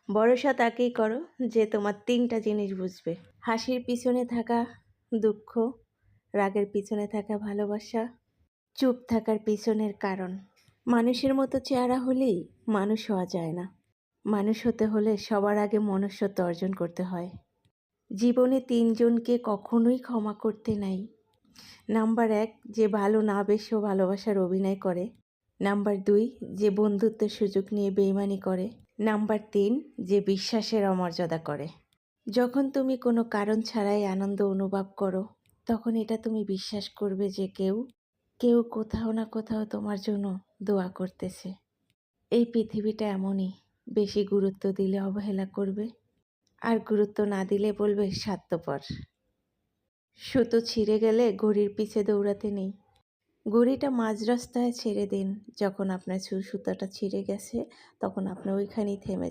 ভরসা তাকেই করো যে তোমার ৩টা জিনিস বুঝবে। হাসির পিছনে থাকা দুঃখ, রাগের পিছনে থাকা ভালোবাসা, চুপ থাকার পিছনের কারণ। মানুষের মতো চেহারা হলেই মানুষ হওয়া যায় না। মানুষ হতে হলে সবার আগে মনুষ্যত্ব অর্জন করতে হয়। জীবনে ৩ জনকে কখনোই ক্ষমা করতে নাই। নাম্বার ১ যে ভালো না বেসেও ভালোবাসার অভিনয় করে। নাম্বার ২ যে বন্ধুত্বের সুযোগ নিয়ে বেইমানি করে। নাম্বার ৩ যে বিশ্বাসের অমর্যাদা করে। যখন তুমি কোনো কারণ ছাড়াই আনন্দ অনুভব করো, তখন এটা তুমি বিশ্বাস করবে যে কেউ কোথাও না কোথাও তোমার জন্য দোয়া করতেছে। এই পৃথিবীটা এমনই, বেশি গুরুত্ব দিলে অবহেলা করবে, আর গুরুত্ব না দিলে বলবে স্বার্থপর। সুতো ছিঁড়ে গেলে ঘড়ির পিছে দৌড়াতে নেই, ঘড়িটা মাঝ রাস্তায় ছেড়ে দিন। যখন আপনার সুতাটা ছিঁড়ে গেছে তখন আপনি ওইখানেই থেমে